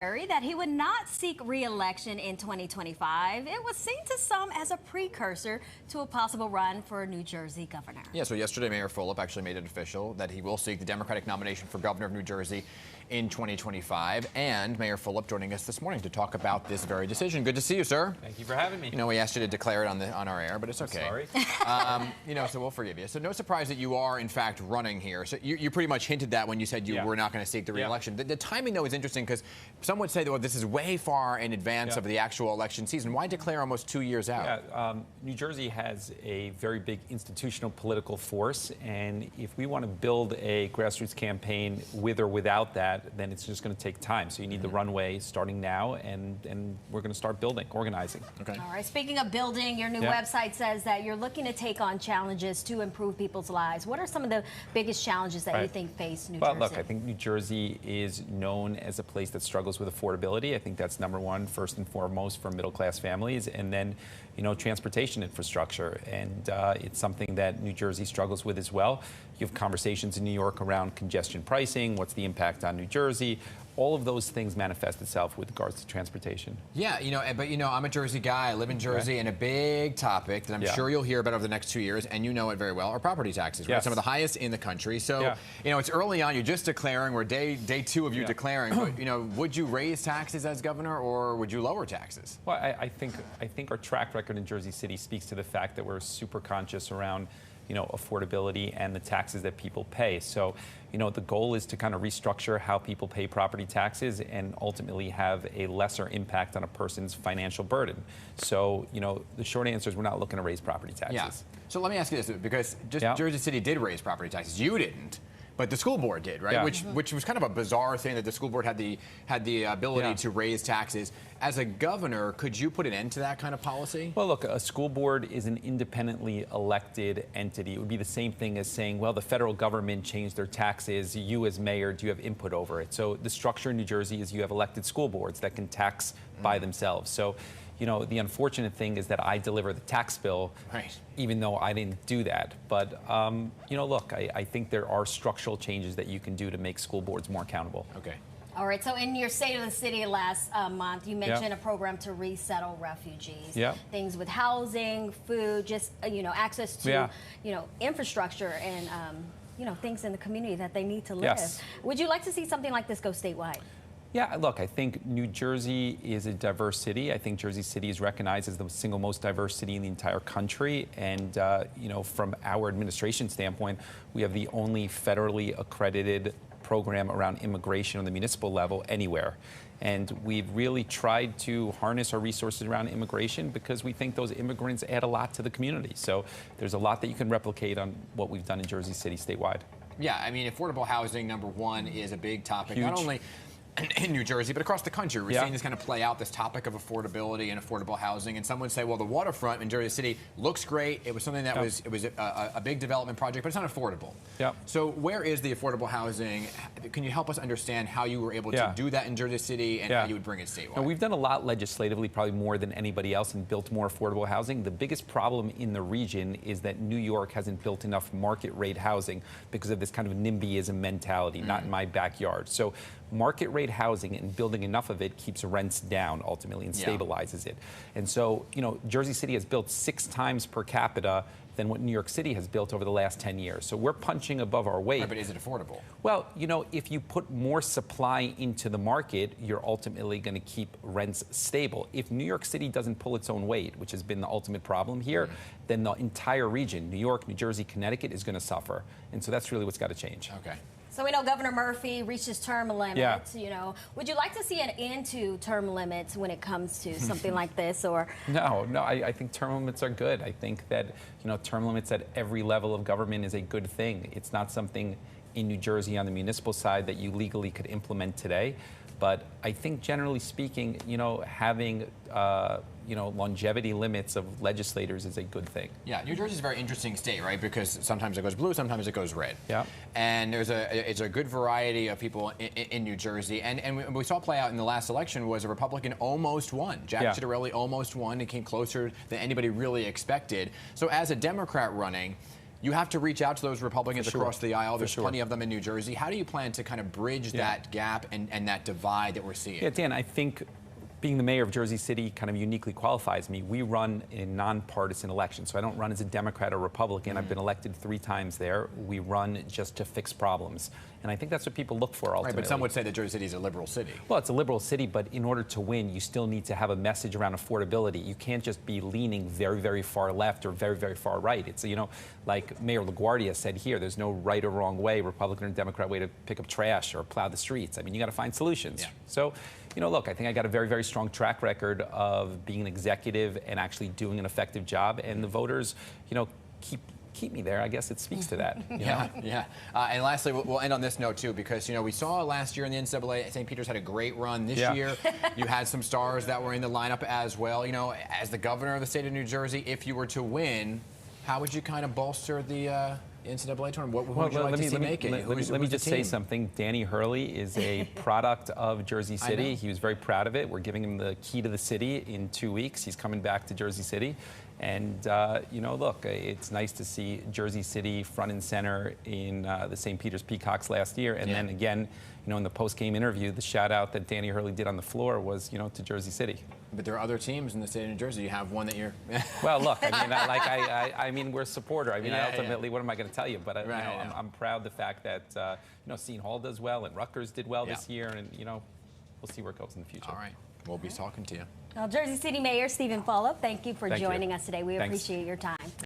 that he would not seek re-election in 2025. It was seen to some as a precursor to a possible run for New Jersey governor. Yeah, so yesterday Mayor Fulop actually made it official that he will seek the Democratic nomination for governor of New Jersey in 2025. And Mayor Fulop joining us this morning to talk about this very decision. Good to see you, sir. Thank you for having me. You know, we asked you to declare it on our air, but it's okay. Sorry. So we'll forgive you. So no surprise that you are, in fact, running here. So you pretty much hinted that when you said you were not going to seek the re-election. The timing, though, is interesting because some would say that, well, this is way far in advance of the actual election season. Why declare almost 2 years out? New Jersey has a very big institutional political force, and if we want to build a grassroots campaign with or without that, then it's just going to take time. So you need the runway starting now, and we're going to start building, organizing. Okay. All right. Speaking of building, your new website says that you're looking to take on challenges to improve people's lives. What are some of the biggest challenges that you think face New Jersey? Well, look, I think New Jersey is known as a place that struggles with affordability. I think that's number one, first and foremost, for middle-class families, and then, you know, transportation infrastructure. And it's something that New Jersey struggles with as well. You have conversations in New York around congestion pricing. What's the impact on New Jersey? All of those things manifest itself with regards to transportation. Yeah, but I'm a Jersey guy. I live in Jersey, and a big topic that I'm sure you'll hear about over the next 2 years, and you know it very well, are property taxes. Right? Some of the highest in the country. So, it's early on. You're just declaring. We're day two of you declaring. But, would you raise taxes as governor, or would you lower taxes? Well, I think our track record in Jersey City speaks to the fact that we're super conscious around affordability and the taxes that people pay. So, the goal is to kind of restructure how people pay property taxes and ultimately have a lesser impact on a person's financial burden. So, the short answer is we're not looking to raise property taxes. Yeah. So let me ask you this, because Jersey City did raise property taxes. You didn't. But the school board did, right? Yeah. Which was kind of a bizarre thing that the school board had the ability to raise taxes. As a governor, could you put an end to that kind of policy? Well, look, a school board is an independently elected entity. It would be the same thing as saying, well, the federal government changed their taxes. You as mayor, do you have input over it? So the structure in New Jersey is you have elected school boards that can tax by themselves. So, the unfortunate thing is that I deliver the tax bill, even though I didn't do that. But, look, I think there are structural changes that you can do to make school boards more accountable. Okay. All right. So in your State of the City last month, you mentioned a program to resettle refugees. Things with housing, food, just, access to, infrastructure and, things in the community that they need to live. Would you like to see something like this go statewide? Yeah, look, I think New Jersey is a diverse city. I think Jersey City is recognized as the single most diverse city in the entire country. And, from our administration standpoint, we have the only federally accredited program around immigration on the municipal level anywhere. And we've really tried to harness our resources around immigration because we think those immigrants add a lot to the community. So there's a lot that you can replicate on what we've done in Jersey City statewide. Yeah, I mean, affordable housing, number one, is a big topic. Huge. Not only in New Jersey, but across the country. We're seeing this kind of play out, this topic of affordability and affordable housing. And some would say, well, the waterfront in Jersey City looks great. It was something that was a big development project, but it's not affordable. So where is the affordable housing? Can you help us understand how you were able to do that in Jersey City and how you would bring it statewide? Now, we've done a lot legislatively, probably more than anybody else, and built more affordable housing. The biggest problem in the region is that New York hasn't built enough market rate housing because of this kind of NIMBYism mentality, not in my backyard. So market rate housing and building enough of it keeps rents down ultimately and stabilizes it. And so, Jersey City has built 6 times per capita than what New York City has built over the last 10 years. So we're punching above our weight. Right, but is it affordable? Well, if you put more supply into the market, you're ultimately going to keep rents stable. If New York City doesn't pull its own weight, which has been the ultimate problem here, then the entire region, New York, New Jersey, Connecticut, is going to suffer. And so that's really what's got to change. Okay. So we know Governor Murphy reached his term limits. Would you like to see an end to term limits when it comes to something like this, or? No. I think term limits are good. I think that term limits at every level of government is a good thing. It's not something in New Jersey on the municipal side that you legally could implement today. But I think generally speaking, having longevity limits of legislators is a good thing. Yeah, New Jersey is a very interesting state, right? Because sometimes it goes blue, sometimes it goes red. Yeah. And it's a good variety of people in New Jersey. And we saw play out in the last election was a Republican almost won. Jack Ciattarelli almost won. It came closer than anybody really expected. So as a Democrat running, You have to reach out to those Republicans across the aisle. There's plenty of them in New Jersey. How do you plan to kind of bridge that gap and that divide that we're seeing? Yeah, Dan, I think being the mayor of Jersey City kind of uniquely qualifies me. We run in nonpartisan elections, so I don't run as a Democrat or Republican. I've been elected 3 times there. We run just to fix problems. And I think that's what people look for ultimately. Right, but some would say that Jersey City is a liberal city. Well, it's a liberal city, but in order to win, you still need to have a message around affordability. You can't just be leaning very, very far left or very, very far right. It's, you know, like Mayor LaGuardia said here, there's no right or wrong way, Republican or Democrat way to pick up trash or plow the streets. I mean, you got to find solutions. Yeah. So, you know, look, I think I got a very, very strong track record of being an executive and actually doing an effective job, and the voters, you know, keep me there. I guess it speaks to that. Yeah. And lastly, we'll end on this note too, because you know we saw last year in the NCAA, St. Peter's had a great run. This year, you had some stars that were in the lineup as well. You know, as the governor of the state of New Jersey, if you were to win, how would you kind of bolster the NCAA tournament? What would you like to see making? Let me just say something. Danny Hurley is a product of Jersey City. He was very proud of it. We're giving him the key to the city in 2 weeks. He's coming back to Jersey City. And, you know, look, it's nice to see Jersey City front and center in the St. Peter's Peacocks last year. And then again, you know, in the post-game interview, the shout-out that Danny Hurley did on the floor was, you know, to Jersey City. But there are other teams in the state of New Jersey. You have one that you're... Well, look, I mean, I mean, we're a supporter. I mean, ultimately, what am I going to tell you? But, you know, I'm proud of the fact that, you know, Seton Hall does well and Rutgers did well this year. And, you know, we'll see where it goes in the future. All right. We'll be talking to you. Well, Jersey City Mayor Steven Fulop, thank you for joining us today. We appreciate your time.